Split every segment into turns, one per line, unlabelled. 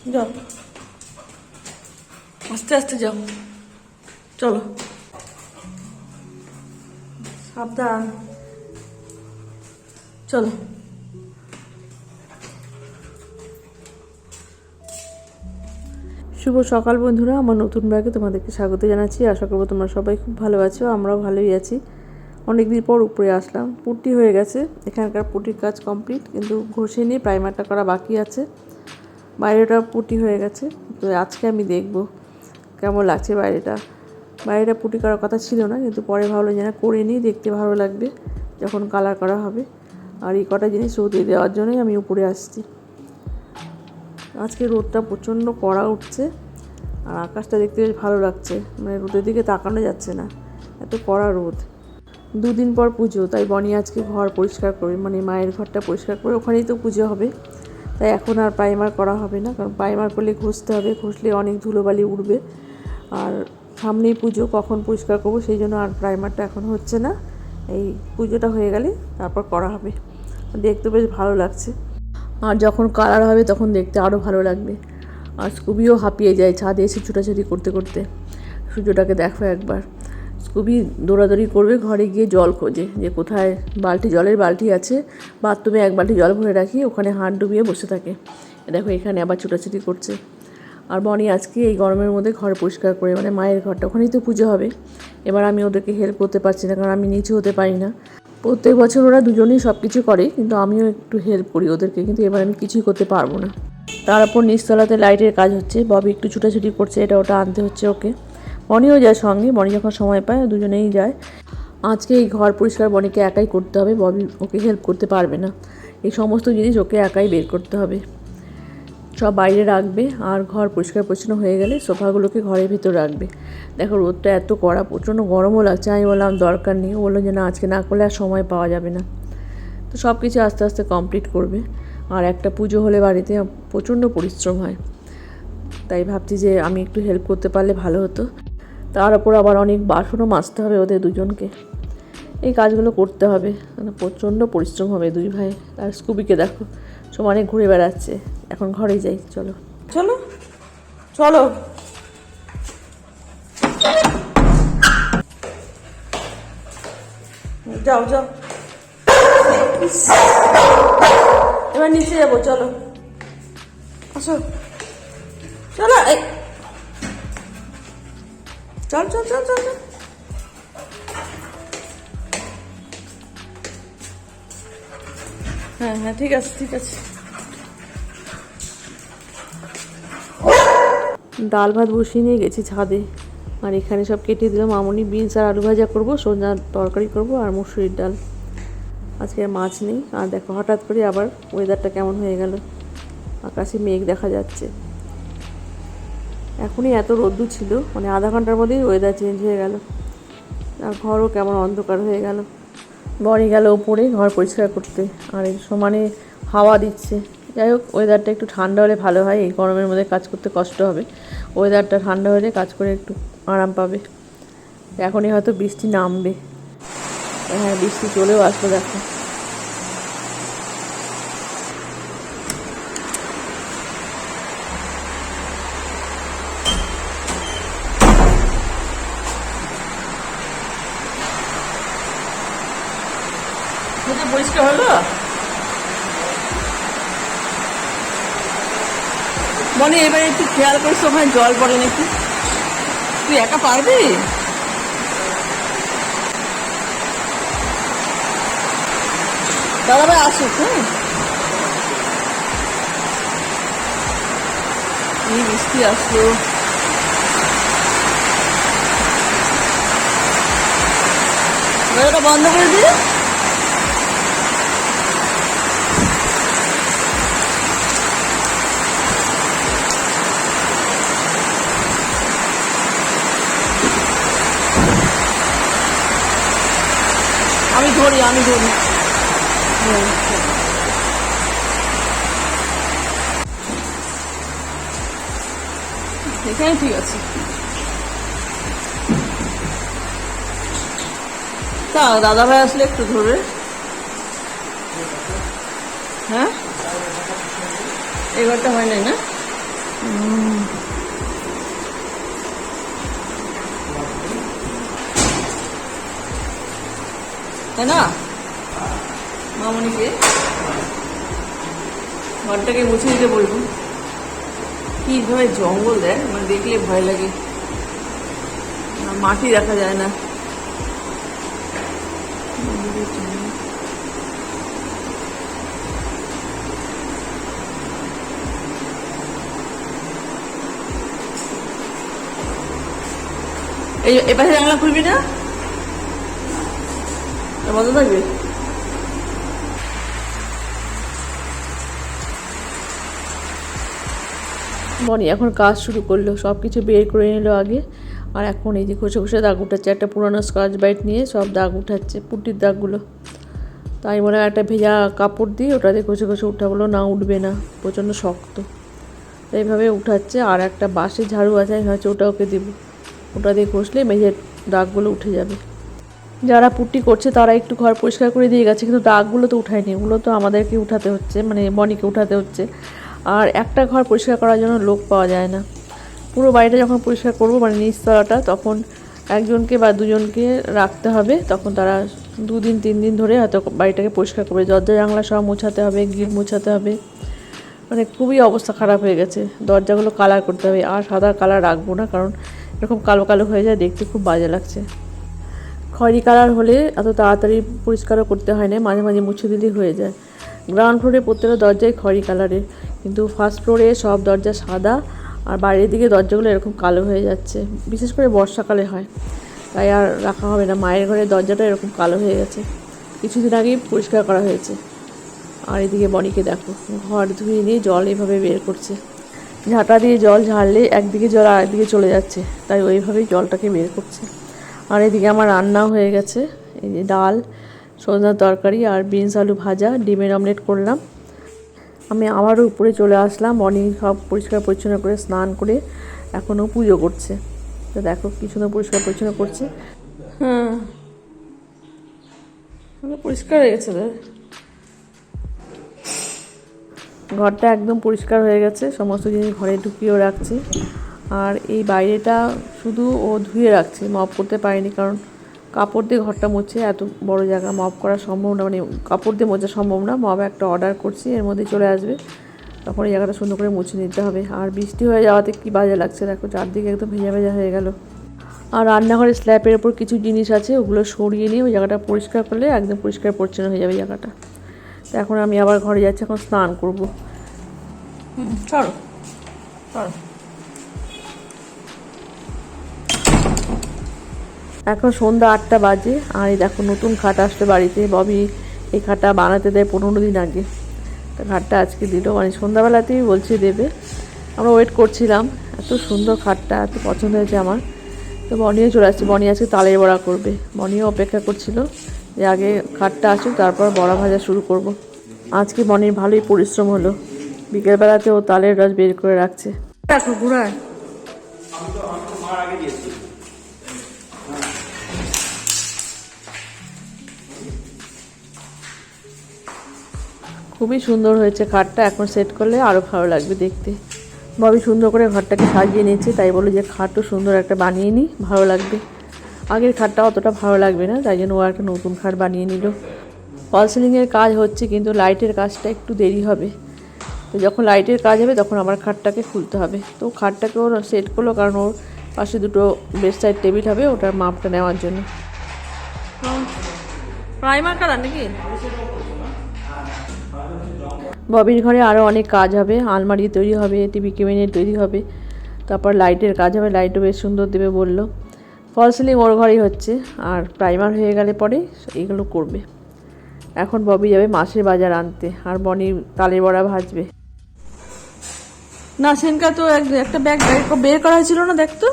যাও, আস্তে আস্তে যাও, চলো, সাবধান, চলো। শুভ সকাল বন্ধুরা, আমার নতুন ব্লগে তোমাদেরকে স্বাগত জানাচ্ছি। আশা করবো তোমরা সবাই খুব ভালো আছো, আমরাও ভালোই আছি। অনেকদিন পর উপরে আসলাম। পুটি হয়ে গেছে, এখানকার পুটির কাজ কমপ্লিট, কিন্তু ঘষেনি, প্রাইমারটা করা বাকি আছে। বাইরেটা পুটি হয়ে গেছে, তো আজকে আমি দেখব কেমন লাগছে বাইরেটা। বাইরেটা পুটি করার কথা ছিল না, কিন্তু পরে ভাবলাম যেন করে নিই, দেখতে ভালো লাগবে যখন কালার করা হবে। আর এই কটা জিনিস রোদে দেওয়ার জন্যই আমি উপরে আসছি। আজকে রোদটা প্রচণ্ড কড়া উঠছে, আর আকাশটা দেখতে বেশ ভালো লাগছে, মানে রোদের দিকে তাকানো যাচ্ছে না, এত কড়া রোদ। দুদিন পর পুজো, তাই বনি আজকে ঘর পরিষ্কার করবে, মানে মায়ের ঘরটা পরিষ্কার করে, ওখানেই তো পুজো হবে। তাই এখন আর প্রাইমার করা হবে না, কারণ প্রাইমার করলে ঘষতে হবে, ঘষলে অনেক ধুলোবালি উঠবে। আর সামনেই পুজো, কখন পরিষ্কার করবো, সেই জন্য আর প্রাইমারটা এখন হচ্ছে না। এই পুজোটা হয়ে গেলে তারপর করা হবে। দেখতে বেশ ভালো লাগছে, আর যখন কালার হবে তখন দেখতে আরও ভালো লাগবে। আর স্কুবিও হাঁপিয়ে যায় ছাদে এসে ছুটাছুটি করতে করতে। সূর্যটাকে দেখো একবার, স্কুবি দৌড়াদৌড়ি করবে, ঘরে গিয়ে জল খোঁজে যে কোথায় জলের বালতি আছে, বাথরুমে এক বালতি জল ভরে রাখি, ওখানে হাত ডুবিয়ে বসে থাকে। দেখো এখানে আবার ছুটাছুটি করছে। আর বনি আজকে এই গরমের মধ্যে ঘর পরিষ্কার করে, মানে মায়ের ঘরটা, ওখানেই তো পুজো হবে। এবার আমি ওদেরকে হেল্প করতে পারছি না, কারণ আমি নিচু হতে পারি না। প্রত্যেক বছর ওরা দুজনেই সব কিছু করে, কিন্তু আমিও একটু হেল্প করি ওদেরকে, কিন্তু এবার আমি কিছুই করতে পারবো না। তারপর নিচতলাতে লাইটের কাজ হচ্ছে, ববি একটু ছুটাছুটি করছে, এটা ওটা আনতে হচ্ছে ওকে। বনিও যায় সঙ্গে, বনি যখন সময় পায় দুজনেই যায়। আজকে এই ঘর পরিষ্কার বনিকে একাই করতে হবে, ববি ওকে হেল্প করতে পারবে না। এই সমস্ত জিনিস ওকে একাই বের করতে হবে, সব বাইরে রাখবে। আর ঘর পরিষ্কার পরিচ্ছন্ন হয়ে গেলে সোফাগুলোকে ঘরের ভিতর রাখবে। দেখো রোদটা এত কড়া, প্রচণ্ড গরমও লাগছে। আমি বললাম দরকার নেই, ও বললো যে না, আজকে না করলে আর সময় পাওয়া যাবে না। তো সব কিছু আস্তে আস্তে কমপ্লিট করবে। আর একটা পুজো হলে বাড়িতে প্রচণ্ড পরিশ্রম হয়, তাই ভাবছি যে আমি একটু হেল্প করতে পারলে ভালো হতো। তার ওপর আবার অনেক বাসনও মাজতে হবে ওদের দুজনকে, এই কাজগুলো করতে হবে, মানে প্রচণ্ড পরিশ্রম হবে দুই ভাই। আর স্কুবিকে দেখো সমানে ঘুরে বেড়াচ্ছে। এখন ঘরে যাই, চলো চলো চলো। যাও যাও, এবার নিচে যাবো, চলো আসো, চলো, এই চল চল চল চল চল। হ্যাঁ হ্যাঁ, ঠিক আছে ঠিক আছে। ডাল ভাত বসিয়ে নিয়ে গেছি ছাদে, আর এখানে সব কেটে দিলাম। মামনি বিনস আর আলু ভাজা করবো, সন্ধ্যার তরকারি করবো, আর মুসুরির ডাল। আজকে আর মাছ নেই। আর দেখো হঠাৎ করে আবার ওয়েদারটা কেমন হয়ে গেল, আকাশে মেঘ দেখা যাচ্ছে। এখনই এত রোদ্দুর ছিল, মানে আধা ঘন্টার মধ্যেই ওয়েদার চেঞ্জ হয়ে গেল, আর ঘরও কেমন অন্ধকার হয়ে গেল। বনি গেল ওপরে ঘর পরিষ্কার করতে, আর এই সমানে হাওয়া দিচ্ছে। যাই হোক, ওয়েদারটা একটু ঠান্ডা হলে ভালো হয়, এই গরমের মধ্যে কাজ করতে কষ্ট হবে। ওয়েদারটা ঠান্ডা হলে কাজ করে একটু আরাম পাবে। এখনই হয়তো বৃষ্টি নামবে। হ্যাঁ, বৃষ্টি চলেও আসলো দেখো। পরিষ্কার হলো মনে, এবার একটু খেয়াল করিস ওখানে জল পড়ে নাকি। তুই একা পারবি? দাদা ভাই আসুক। হ্যাঁ, এই বৃষ্টি আসলো। দরজাটা বন্ধ করে দিয়ে। আমি ধরি। এখানে ঠিক আছে। তা দাদা ভাই আসলে একটু ধরবে। হ্যাঁ, এই ঘরটা হয় নাই না? তাই না মামনিকে ঘরটাকে মুছে দিতে বলবো। কিভাবে জঙ্গল দেয়, মানে দেখলে ভয় লাগে, মাটি দেখা যায় না। এই এপাশে জানলা খুলবি না, বন্ধ থাকবে। বনি এখন কাজ শুরু করলো, সব কিছু বের করে নিল আগে। আর এখন এই যে ঘষে ঘষে দাগ উঠাচ্ছে, একটা পুরোনো স্কচ ব্রাইট নিয়ে সব দাগ উঠাচ্ছে, পুটির দাগগুলো। তাই মনে হয় একটা ভেজা কাপড় দিয়ে ওটাতে ঘষে ঘষে উঠাবলো, না উঠবে না, প্রচণ্ড শক্ত। এইভাবে উঠাচ্ছে। আর একটা বাঁশের ঝাড়ু আছে, আমি ভাবছি ওটা ওকে দেবো, ওটা দিয়ে ঘষলে মেঝের দাগগুলো উঠে যাবে। যারা পুট্টি করছে তারা একটু ঘর পরিষ্কার করে দিয়ে গেছে, কিন্তু দাগগুলো তো উঠায়নি, ওগুলো তো আমাদেরকে উঠাতে হচ্ছে, মানে বনিকে উঠাতে হচ্ছে। আর একটা ঘর পরিষ্কার করার জন্য লোক পাওয়া যায় না। পুরো বাড়িটা যখন পরিষ্কার করবো, মানে নিচতলাটা, তখন একজনকে বা দুজনকে রাখতে হবে। তখন তারা 2 দিন 3 দিন ধরে হয়তো বাড়িটাকে পরিষ্কার করবে। দরজা জানলা সব মোছাতে হবে, গিট মোছাতে হবে, মানে খুবই অবস্থা খারাপ হয়ে গেছে। দরজাগুলো কালার করতে হবে, আর সাদা কালার রাখবো না, কারণ এরকম কালো কালো হয়ে যায়, দেখতে খুব বাজে লাগছে। খয়েরি কালার হলে এত তাড়াতাড়ি পরিষ্কারও করতে হয় না, মাঝে মাঝে মুছে দিলেই হয়ে যায়। গ্রাউন্ড ফ্লোরে প্রত্যেকটা দরজায় খয়েরি কালারের, কিন্তু ফার্স্ট ফ্লোরে সব দরজা সাদা, আর বাইরের দিকে দরজাগুলো এরকম কালো হয়ে যাচ্ছে, বিশেষ করে বর্ষাকালে হয়। তাই আর রাখা হবে না। মায়ের ঘরের দরজাটা এরকম কালো হয়ে গেছে, কিছুদিন আগেই পরিষ্কার করা হয়েছে। আর এদিকে বনিকে দেখো, ঘর ধুয়ে নিয়ে জল এইভাবে বের করছে। ঝাঁটা দিয়ে জল ঝাড়লে একদিকে জল আর একদিকে চলে যাচ্ছে, তাই ওইভাবেই জলটাকে বের করছে। আর এদিকে আমার রান্নাও হয়ে গেছে, এই যে ডাল, সজনার তরকারি আর বিনস আলু ভাজা, ডিমের অমলেট করলাম। আমি আবারও উপরে চলে আসলাম। বনি সব পরিষ্কার পরিচ্ছন্ন করে স্নান করে এখনও পুজো করছে। তো দেখো কি সুন্দর পরিষ্কার পরিচ্ছন্ন করছে। হ্যাঁ, পরিষ্কার হয়ে গেছে, ঘরটা একদম পরিষ্কার হয়ে গেছে, সমস্ত জিনিস ঘরে ঢুকিয়েও রাখছে। আর এই বাইরেটা শুধু ও ধুয়ে রাখছে, মপ করতে পারেনি, কারণ কাপড় দিয়ে ঘরটা মুছে এত বড় জায়গা মপ করা সম্ভব না, মানে কাপড় দিয়ে মোছা সম্ভব না। মপ একটা অর্ডার করছি, এর মধ্যে চলে আসবে, তখন এই জায়গাটা সুন্দর করে মুছে নিতে হবে। আর বৃষ্টি হয়ে যাওয়াতে কি বাজে লাগছে দেখো, চারদিকে একদম ভেজা ভেজা হয়ে গেল। আর রান্নাঘরের স্ল্যাপের ওপর কিছু জিনিস আছে, ওগুলো সরিয়ে নিয়ে ওই জায়গাটা পরিষ্কার করলে একদম পরিষ্কার পরিচ্ছন্ন হয়ে যাবে জায়গাটা। তো এখন আমি আবার ঘরে যাচ্ছি, এখন স্নান করবো। চলো চলো। এখন সন্ধ্যা 8টা বাজে। আর এই দেখো নতুন খাট আসবে বাড়িতে, ববি এই খাটটা বানাতে দেয় 15 দিন আগে। তো খাটটা আজকে দিল, মানে সন্ধ্যাবেলাতেই বলছে দেবে। আমরা ওয়েট করছিলাম, এত সুন্দর খাটটা, এত পছন্দ হয়েছে আমার। তো বনিও চলে আসছে, বনি আজকে তালের বড়া করবে। বনিও অপেক্ষা করছিল যে আগে খাটটা আসুক, তারপর বড়া ভাজা শুরু করব। আজকে বনির ভালোই পরিশ্রম হলো, বিকেলবেলাতে ও তালের রস বের করে রাখছে। দেখো ঘুরায়, খুবই সুন্দর হয়েছে খাটটা। এখন সেট করলে আরও ভালো লাগবে দেখতে। ববি সুন্দর করে ঘরটাকে সাজিয়ে নিয়েছে, তাই বলো যে খাটও সুন্দর একটা বানিয়ে নিই, ভালো লাগবে। আগের খাটটা অতটা ভালো লাগবে না, তাই জন্য ও একটা নতুন খাট বানিয়ে নিল। ফল সিলিংয়ের কাজ হচ্ছে, কিন্তু লাইটের কাজটা একটু দেরি হবে। তো যখন লাইটের কাজ হবে তখন আমার খাটটাকে খুলতে হবে। তো খাটটাকে ওর সেট করলো, কারণ ওর পাশে দুটো বেড সাইড টেবিল হবে, ওটার মাপটা নেওয়ার জন্য। প্রাইমার কালার নাকি? ববির ঘরে আরও অনেক কাজ হবে, আলমারি তৈরি হবে, টিভি ক্যাবিনেট তৈরি হবে, তারপর লাইটের কাজ হবে, লাইটও বেশ সুন্দর দেবে বললো। ফল সিলিং ওর ঘরেই হচ্ছে, আর প্রাইমার হয়ে গেলে পরে এইগুলো করবে। এখন ববি যাবে মাছের বাজার আনতে, আর বনি তালের বড়া ভাজবে। না সেনকা তো একটা ব্যাগ বের করা হয়েছিল না, দেখতো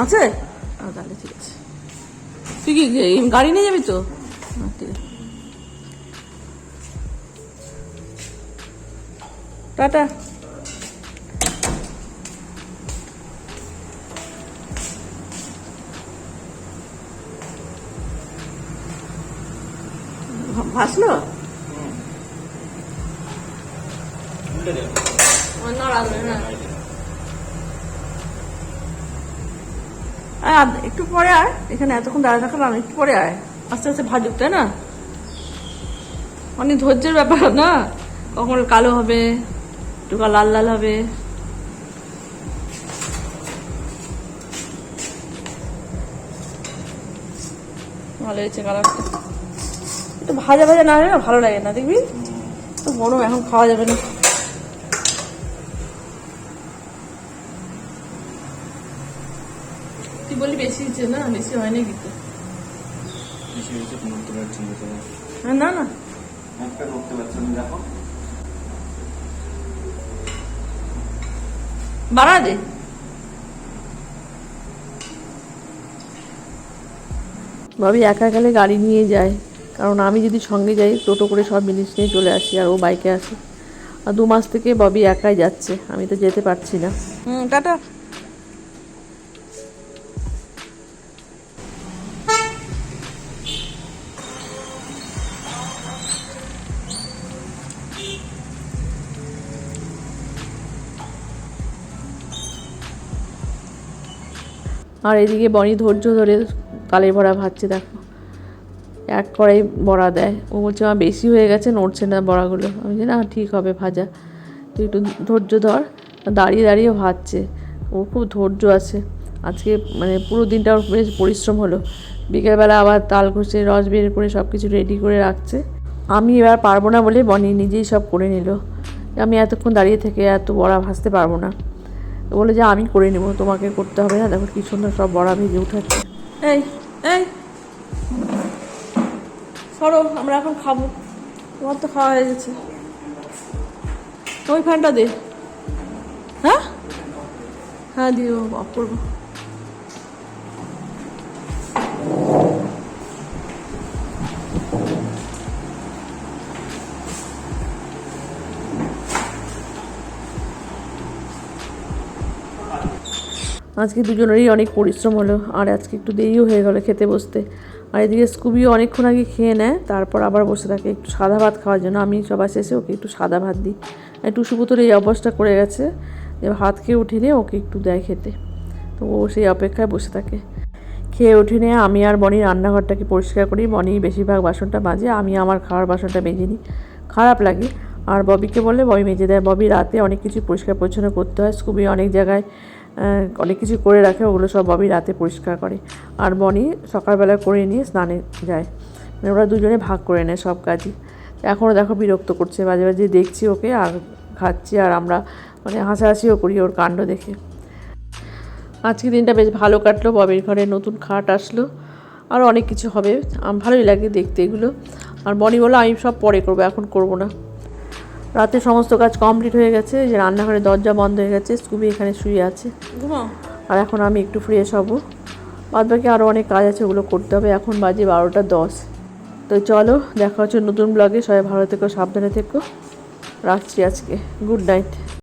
আছে। তাহলে ঠিক আছে, তুই কি গাড়ি নিয়ে যাবি? তো ঠিক আছে, টাটা। ভাসলো একটু পরে আয়, এখানে এতক্ষণ দাঁড়িয়ে থাকলাম, একটু পরে আয়, আস্তে আস্তে ভাজুক, তাই না? অনেক ধৈর্যের ব্যাপার না, কখন কালো হবে, একটু লাল লাল হবে। ভালো হয়েছে কালারটা, একটু ভাজা ভাজা না হলে না ভালো লাগে না, দেখবি তো গরম, এখন খাওয়া যাবে না। তুই বলি বেশি হচ্ছে না, বেশি হয়নি কিন্তু। না না বাড়া দে। ভাবি একা গেলে গাড়ি নিয়ে যায়, কারণ আমি যদি সঙ্গে যাই টোটো করে সব জিনিস নিয়ে চলে আসি, আর ও বাইকে আসে। আর 2 মাস থেকে ববি একাই যাচ্ছে, আমি তো যেতে পারছি না। টাটা। আর এদিকে বনি ধৈর্য ধরে কালের বড়া ভাজছে, দেখো এক কড়াই বড়া দেয়, ও বলছে আমার বেশি হয়ে গেছে, নড়ছে না বড়াগুলো। আমি জানি না ঠিক হবে ভাজা, তুই একটু ধৈর্য ধর। দাঁড়িয়ে দাঁড়িয়ে ভাজছে, ও খুব ধৈর্য আছে। আজকে মানে পুরো দিনটা ওর বেশ পরিশ্রম হলো। বিকেলবেলা আবার তাল ঘষে রস বের করে সব কিছু রেডি করে রাখছে। আমি এবার পারবো না বলে বনি নিজেই সব করে নিল। আমি এতক্ষণ দাঁড়িয়ে থেকে এত বড়া ভাজতে পারবো না, বলে যে আমি করে নেবো, তোমাকে করতে হবে না। দেখো কি সুন্দর সব বড়া ভেজে উঠাচ্ছে। এই এই সরো, আমরা এখন খাবো, তোমার তো খাওয়া হয়ে গেছে। ওই ফ্যানটা দে। হ্যাঁ হ্যাঁ দিও, অফ করবো। আজকে দুজনেরই অনেক পরিশ্রম হলো, আর আজকে একটু দেরিও হয়ে গেলো খেতে বসতে। আর এদিকে স্কুবিও অনেকক্ষণ আগে খেয়ে নেয়, তারপর আবার বসে থাকে একটু সাদা ভাত খাওয়ার জন্য। আমি সবার শেষে ওকে একটু সাদা ভাত দিই। টুসু পুতুর এই অভ্যাসটা করে গেছে যে ভাত খেয়ে উঠিলে ওকে একটু দেয় খেতে, তো ও সেই অপেক্ষায় বসে থাকে। খেয়ে উঠে নিয়ে আমি আর বনি রান্নাঘরটাকে পরিষ্কার করি। বনি বেশিরভাগ বাসনটা মাজে, আমি আমার খাওয়ার বাসনটা মেজে নিই, খারাপ লাগে। আর ববিকে বললে ববি মেজে দেয়। ববি রাতে অনেক কিছু পরিষ্কার পরিচ্ছন্ন করতে হয়, স্কুবি অনেক জায়গায় অনেক কিছু করে রাখে, ওগুলো সব ববি রাতে পরিষ্কার করে। আর বনি সকালবেলা করে নিয়ে স্নানে যায়, মানে ওরা দুজনে ভাগ করে নেয় সব কাজই। এখনও দেখো বিরক্ত করছে, মাঝে মাঝে দেখছি ওকে আর খাচ্ছি, আর আমরা মানে হাসাহাসিও করি ওর কাণ্ড দেখে। আজকে দিনটা বেশ ভালো কাটলো, ববির ঘরে নতুন খাট আসলো, আর অনেক কিছু হবে, ভালোই লাগে দেখতে এগুলো। আর বনি বললো আমি সব পরে করবো, এখন করব না। রাতে সমস্ত কাজ কমপ্লিট হয়ে গেছে, যে রান্নাঘরের দরজা বন্ধ হয়ে গেছে, স্কুবি এখানে শুয়ে আছে, আর এখন আমি একটু ফ্রেশ হব। বাদ বাকি আরও অনেক কাজ আছে, ওগুলো করতে হবে। এখন বাজে 12টা 10। তো চলো, দেখা হচ্ছে নতুন ব্লগে। সবাই ভালো থেকো, সাবধানে থেকো, রাখছি আজকে, গুড নাইট।